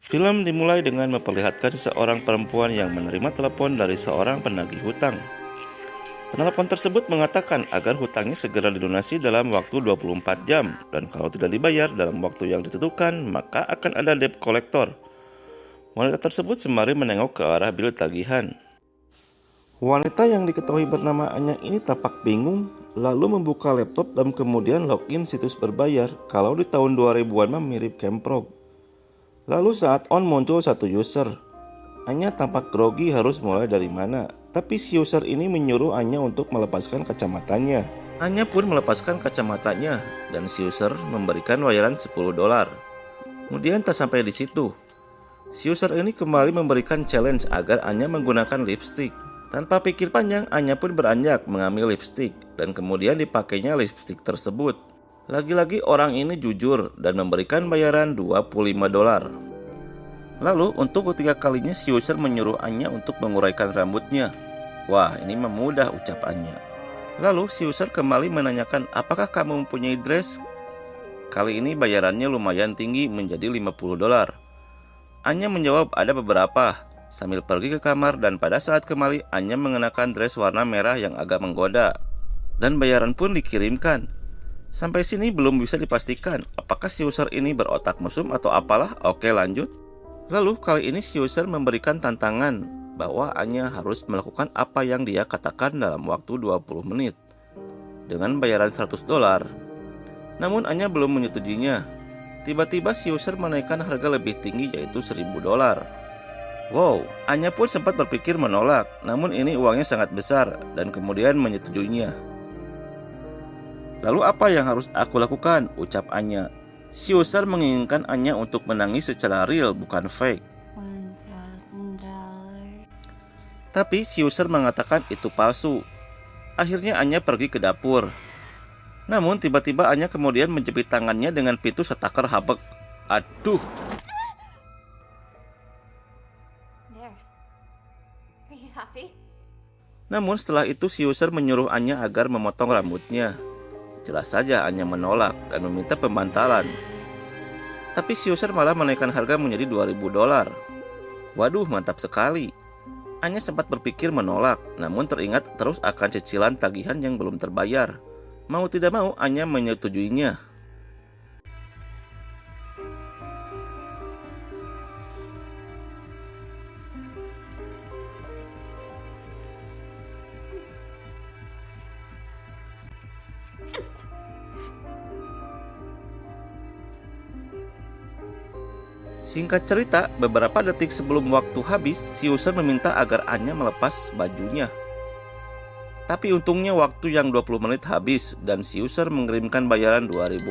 Film dimulai dengan memperlihatkan seorang perempuan yang menerima telepon dari seorang penagih hutang. Penelpon tersebut mengatakan agar hutangnya segera dilunasi dalam waktu 24 jam dan kalau tidak dibayar dalam waktu yang ditentukan maka akan ada debt collector. Wanita tersebut sembari menengok ke arah bil tagihan. Wanita yang diketahui bernama Anya ini tampak bingung lalu membuka laptop dan kemudian login situs berbayar kalau di tahun 2000-an mirip Camprog. Lalu saat on muncul satu user. Anya tampak grogi harus mulai dari mana, tapi si user ini menyuruh Anya untuk melepaskan kacamatanya. Anya pun melepaskan kacamatanya dan si user memberikan bayaran $10. Kemudian tak sampai di situ. Si user ini kembali memberikan challenge agar Anya menggunakan lipstick. Tanpa pikir panjang, Anya pun beranjak mengambil lipstick dan kemudian dipakainya lipstick tersebut. Lagi-lagi orang ini jujur dan memberikan bayaran $25. Lalu untuk ketiga kalinya si user menyuruh Anya untuk menguraikan rambutnya. Wah, ini memudah ucap Anya. Lalu si user kembali menanyakan apakah kamu mempunyai dress? Kali ini bayarannya lumayan tinggi menjadi $50. Anya menjawab ada beberapa sambil pergi ke kamar dan pada saat kembali Anya mengenakan dress warna merah yang agak menggoda. Dan bayaran pun dikirimkan. Sampai sini belum bisa dipastikan apakah si user ini berotak mesum atau apalah. Oke, lanjut. Lalu kali ini si user memberikan tantangan bahwa Anya harus melakukan apa yang dia katakan dalam waktu 20 menit dengan bayaran $100. Namun Anya belum menyetujuinya. Tiba-tiba si user menaikkan harga lebih tinggi yaitu $1000. Wow, Anya pun sempat berpikir menolak, namun ini uangnya sangat besar dan kemudian menyetujuinya. Lalu apa yang harus aku lakukan? Ucap Anya. Si user menginginkan Anya untuk menangis secara real, bukan fake. Tapi si user mengatakan itu palsu. Akhirnya Anya pergi ke dapur. Namun tiba-tiba Anya kemudian menjepit tangannya dengan pintu setakar habek. Aduh. Namun setelah itu si user menyuruh Anya agar memotong rambutnya. Jelas saja Anya menolak dan meminta pembantalan. Tapi si user malah menaikkan harga menjadi $2000. Waduh, mantap sekali. Anya sempat berpikir menolak, namun teringat terus akan cicilan tagihan yang belum terbayar. Mau tidak mau Anya menyetujuinya. Singkat cerita, beberapa detik sebelum waktu habis, si user meminta agar Anya melepas bajunya. Tapi untungnya waktu yang 20 menit habis dan si user mengirimkan bayaran $2000.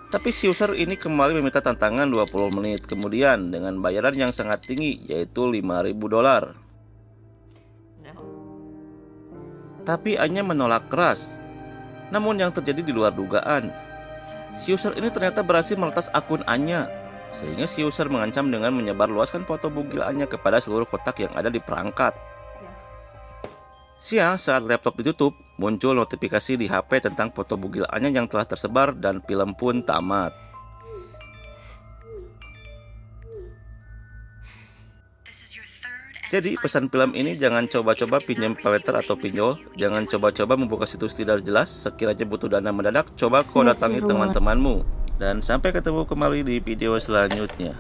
Tapi si user ini kembali meminta tantangan 20 menit kemudian dengan bayaran yang sangat tinggi yaitu $5000. Tapi Anya menolak keras. Namun yang terjadi di luar dugaan. Si user ini ternyata berhasil meretas akun Anya. Sehingga si user mengancam dengan menyebarluaskan foto bugil Anya kepada seluruh kotak yang ada di perangkat. Siang saat laptop ditutup, muncul notifikasi di HP tentang foto bugil Anya yang telah tersebar dan film pun tamat. Jadi pesan film ini jangan coba-coba pinjam peleter atau pinjol. Jangan coba-coba membuka situs tidak jelas. Sekiranya butuh dana mendadak, coba kau datangi teman-temanmu. Dan sampai ketemu kembali di video selanjutnya.